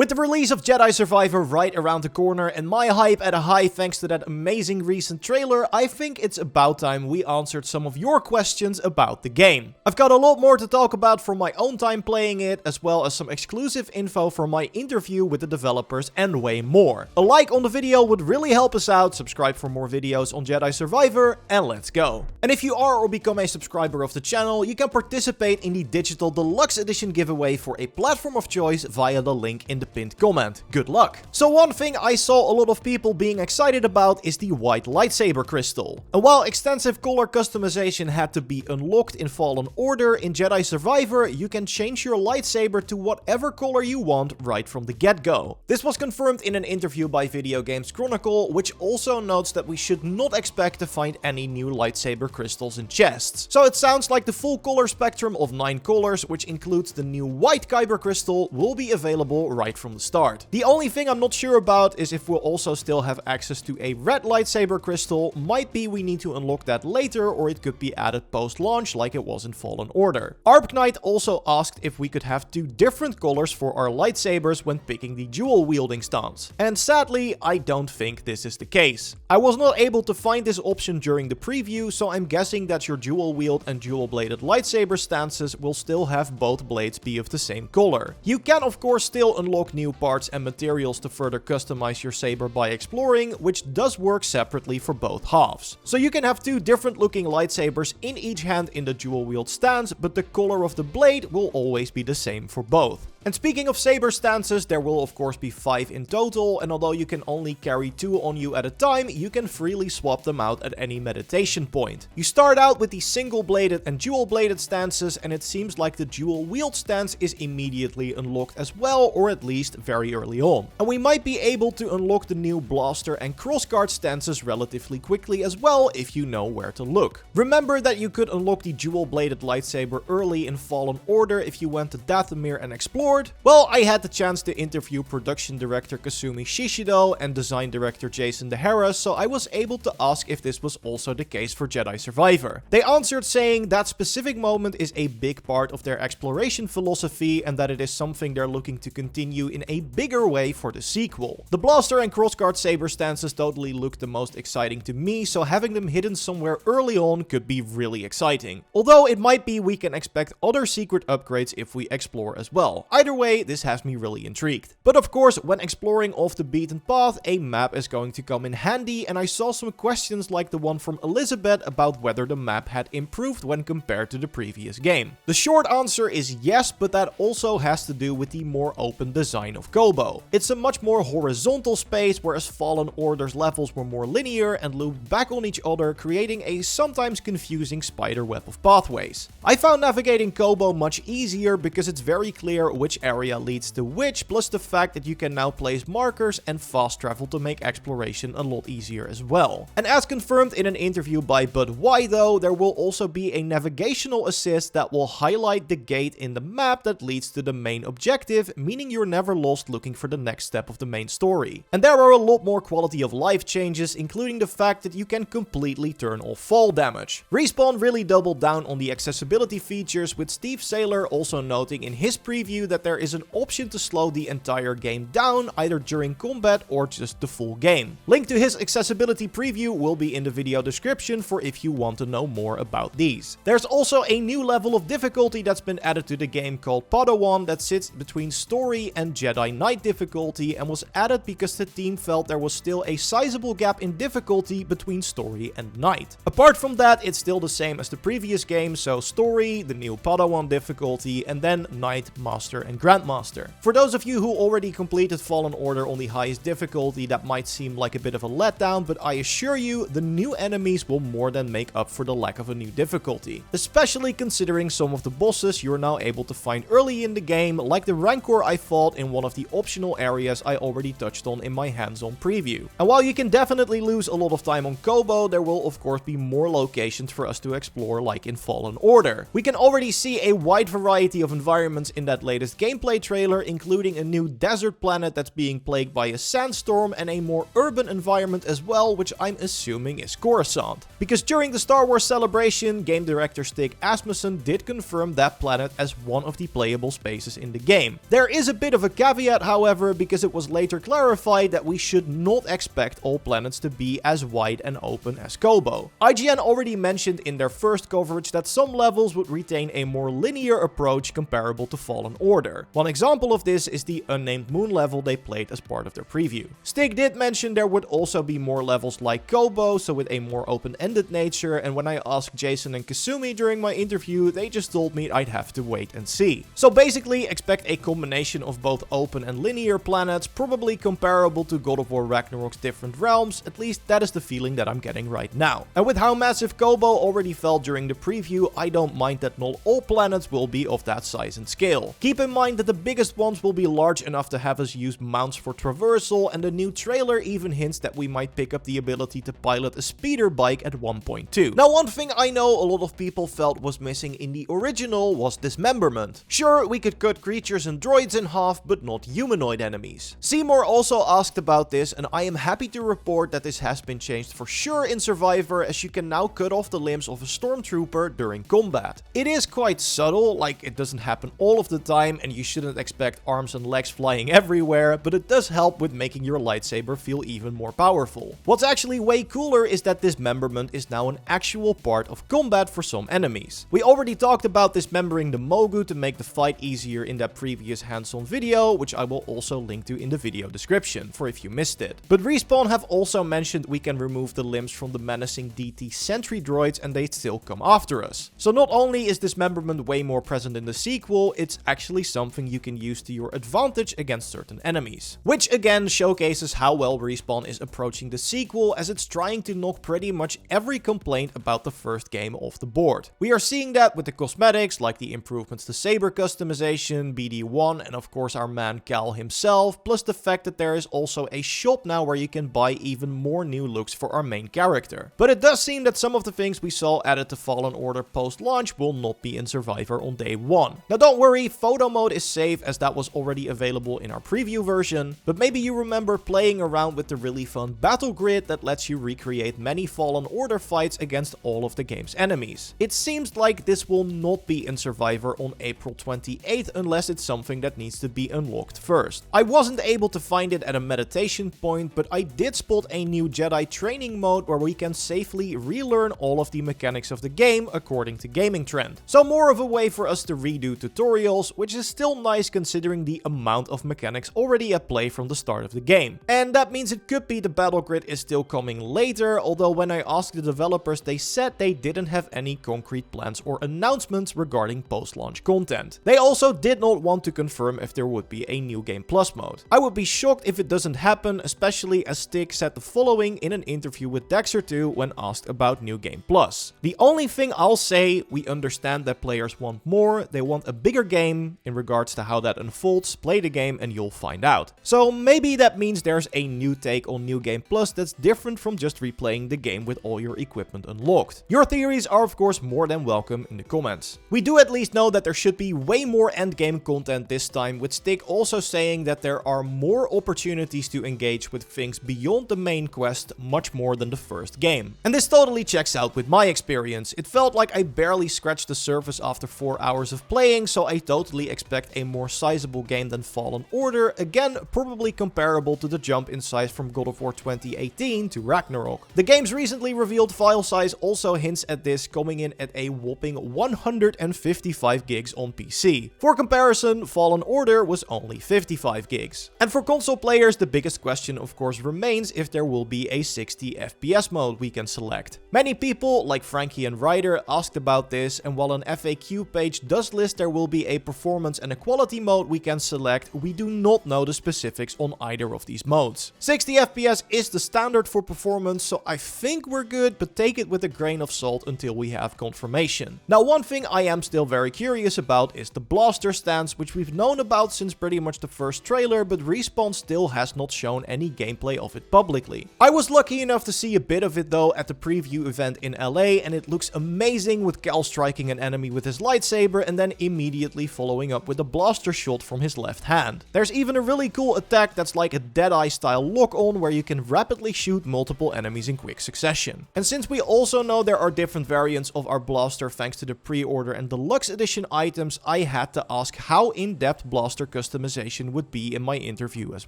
With the release of Jedi Survivor right around the corner and my hype at a high thanks to that amazing recent trailer, I think it's about time we answered some of your questions about the game. I've got a lot more to talk about from my own time playing it, as well as some exclusive info from my interview with the developers and way more. A like on the video would really help us out, subscribe for more videos on Jedi Survivor, and let's go. And if you are or become a subscriber of the channel, you can participate in the Digital Deluxe Edition giveaway for a platform of choice via the link in the pinned comment. Good luck! So one thing I saw a lot of people being excited about is the white lightsaber crystal. And while extensive color customization had to be unlocked in Fallen Order, in Jedi Survivor you can change your lightsaber to whatever color you want right from the get-go. This was confirmed in an interview by Video Games Chronicle, which also notes that we should not expect to find any new lightsaber crystals in chests. So it sounds like the full color spectrum of 9 colors, which includes the new white kyber crystal, will be available right from the start. The only thing I'm not sure about is if we'll also still have access to a red lightsaber crystal. Might be we need to unlock that later, or it could be added post-launch like it was in Fallen Order. Arbknight also asked if we could have 2 different colors for our lightsabers when picking the dual wielding stance. And sadly, I don't think this is the case. I was not able to find this option during the preview, so I'm guessing that your dual wield and dual bladed lightsaber stances will still have both blades be of the same color. You can of course still unlock new parts and materials to further customize your saber by exploring, which does work separately for both halves. So you can have 2 different looking lightsabers in each hand in the dual wield stance, but the color of the blade will always be the same for both. And speaking of saber stances, there will of course be 5 in total, and although you can only carry 2 on you at a time, you can freely swap them out at any meditation point. You start out with the single bladed and dual bladed stances, and it seems like the dual wield stance is immediately unlocked as well, or at least very early on. And we might be able to unlock the new blaster and crossguard stances relatively quickly as well if you know where to look. Remember that you could unlock the dual bladed lightsaber early in Fallen Order if you went to Dathomir and explored. Well, I had the chance to interview production director Kasumi Shishido and design director Jason DeHara, so I was able to ask if this was also the case for Jedi Survivor. They answered saying that specific moment is a big part of their exploration philosophy and that it is something they're looking to continue in a bigger way for the sequel. The blaster and crossguard saber stances totally look the most exciting to me, so having them hidden somewhere early on could be really exciting. Although it might be we can expect other secret upgrades if we explore as well. Either way, this has me really intrigued. But of course, when exploring off the beaten path, a map is going to come in handy, and I saw some questions like the one from Elizabeth about whether the map had improved when compared to the previous game. The short answer is yes, but that also has to do with the more open design of Koboh. It's a much more horizontal space, whereas Fallen Order's levels were more linear and looped back on each other, creating a sometimes confusing spiderweb of pathways. I found navigating Koboh much easier because it's very clear which area leads to which, plus the fact that you can now place markers and fast travel to make exploration a lot easier as well. And as confirmed in an interview by Bud Y though, there will also be a navigational assist that will highlight the gate in the map that leads to the main objective, meaning you're never lost looking for the next step of the main story. And there are a lot more quality of life changes, including the fact that you can completely turn off fall damage. Respawn really doubled down on the accessibility features, with Steve Saylor also noting in his preview that there is an option to slow the entire game down either during combat or just the full game. Link to his accessibility preview will be in the video description for if you want to know more about these. There's also a new level of difficulty that's been added to the game called Padawan that sits between story and Jedi Knight difficulty, and was added because the team felt there was still a sizable gap in difficulty between story and Knight. Apart from that, it's still the same as the previous game, so story, the new Padawan difficulty, and then Knight, Master and Grandmaster. For those of you who already completed Fallen Order on the highest difficulty, that might seem like a bit of a letdown, but I assure you, the new enemies will more than make up for the lack of a new difficulty. Especially considering some of the bosses you're now able to find early in the game, like the Rancor I fought in one of the optional areas I already touched on in my hands-on preview. And while you can definitely lose a lot of time on Koboh, there will of course be more locations for us to explore like in Fallen Order. We can already see a wide variety of environments in that latest released gameplay trailer, including a new desert planet that's being plagued by a sandstorm and a more urban environment as well, which I'm assuming is Coruscant. Because during the Star Wars celebration, game director Stig Asmussen did confirm that planet as one of the playable spaces in the game. There is a bit of a caveat, however, because it was later clarified that we should not expect all planets to be as wide and open as Koboh. IGN already mentioned in their first coverage that some levels would retain a more linear approach comparable to Fallen Order. One example of this is the unnamed moon level they played as part of their preview. Stig did mention there would also be more levels like Koboh, so with a more open-ended nature, and when I asked Jason and Kasumi during my interview, they just told me I'd have to wait and see. So basically, expect a combination of both open and linear planets, probably comparable to God of War Ragnarok's different realms. At least that is the feeling that I'm getting right now. And with how massive Koboh already felt during the preview, I don't mind that not all planets will be of that size and scale. Keep in mind that the biggest ones will be large enough to have us use mounts for traversal, and the new trailer even hints that we might pick up the ability to pilot a speeder bike at 1.2. Now, one thing I know a lot of people felt was missing in the original was dismemberment. Sure, we could cut creatures and droids in half, but not humanoid enemies. Seymour also asked about this, and I am happy to report that this has been changed for sure in Survivor, as you can now cut off the limbs of a stormtrooper during combat. It is quite subtle, like it doesn't happen all of the time, and you shouldn't expect arms and legs flying everywhere, but it does help with making your lightsaber feel even more powerful. What's actually way cooler is that dismemberment is now an actual part of combat for some enemies. We already talked about dismembering the Mogu to make the fight easier in that previous hands-on video, which I will also link to in the video description for if you missed it. But Respawn have also mentioned we can remove the limbs from the menacing DT sentry droids and they still come after us. So not only is dismemberment way more present in the sequel, it's actually something you can use to your advantage against certain enemies. Which again showcases how well Respawn is approaching the sequel, as it's trying to knock pretty much every complaint about the first game off the board. We are seeing that with the cosmetics, like the improvements to Saber customization, BD1, and of course our man Cal himself, plus the fact that there is also a shop now where you can buy even more new looks for our main character. But it does seem that some of the things we saw added to Fallen Order post-launch will not be in Survivor on day one. Now don't worry, photo mode is safe, as that was already available in our preview version, but maybe you remember playing around with the really fun battle grid that lets you recreate many Fallen Order fights against all of the game's enemies. It seems like this will not be in Survivor on April 28th unless it's something that needs to be unlocked first. I wasn't able to find it at a meditation point, but I did spot a new Jedi training mode where we can safely relearn all of the mechanics of the game according to Gaming Trend. So more of a way for us to redo tutorials, which is still nice considering the amount of mechanics already at play from the start of the game. And that means it could be the battle grid is still coming later, although when I asked the developers, they said they didn't have any concrete plans or announcements regarding post-launch content. They also did not want to confirm if there would be a New Game Plus mode. I would be shocked if it doesn't happen, especially as Stig said the following in an interview with Dexter2 when asked about New Game Plus. The only thing I'll say, we understand that players want more, they want a bigger game. In regards to how that unfolds, play the game and you'll find out. So maybe that means there's a new take on New Game Plus that's different from just replaying the game with all your equipment unlocked. Your theories are of course more than welcome in the comments. We do at least know that there should be way more endgame content this time, with Stig also saying that there are more opportunities to engage with things beyond the main quest, much more than the first game. And this totally checks out with my experience. It felt like I barely scratched the surface after 4 hours of playing, so I totally expect a more sizable game than Fallen Order, again probably comparable to the jump in size from God of War 2018 to Ragnarok. The game's recently revealed file size also hints at this, coming in at a whopping 155 gigs on PC. For comparison, Fallen Order was only 55 gigs. And for console players, the biggest question of course remains if there will be a 60 FPS mode we can select. Many people, like Frankie and Ryder, asked about this, and while an FAQ page does list there will be a performance and a quality mode we can select, we do not know the specifics on either of these modes. 60 FPS is the standard for performance, so I think we're good, but take it with a grain of salt until we have confirmation. Now, one thing I am still very curious about is the blaster stance, which we've known about since pretty much the first trailer, but Respawn still has not shown any gameplay of it publicly. I was lucky enough to see a bit of it though at the preview event in LA, and it looks amazing with Cal striking an enemy with his lightsaber and then immediately following up up with a blaster shot from his left hand. There's even a really cool attack that's like a Jedi style lock-on where you can rapidly shoot multiple enemies in quick succession. And since we also know there are different variants of our blaster thanks to the pre-order and deluxe edition items, I had to ask how in-depth blaster customization would be in my interview as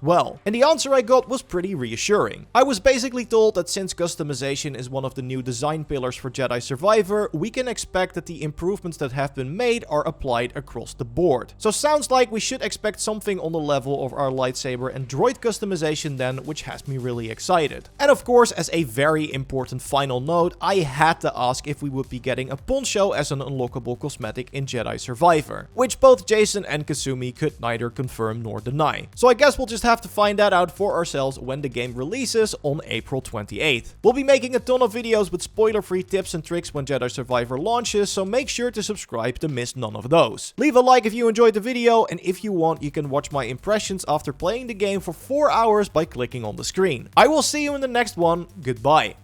well. And the answer I got was pretty reassuring. I was basically told that since customization is one of the new design pillars for Jedi Survivor, we can expect that the improvements that have been made are applied across the board. So sounds like we should expect something on the level of our lightsaber and droid customization then, which has me really excited. And of course, as a very important final note, I had to ask if we would be getting a poncho as an unlockable cosmetic in Jedi Survivor, which both Jason and Kasumi could neither confirm nor deny. So I guess we'll just have to find that out for ourselves when the game releases on April 28th. We'll be making a ton of videos with spoiler-free tips and tricks when Jedi Survivor launches, so make sure to subscribe to miss none of those. Leave a like if you enjoyed the video, and if you want, you can watch my impressions after playing the game for 4 hours by clicking on the screen. I will see you in the next one. Goodbye.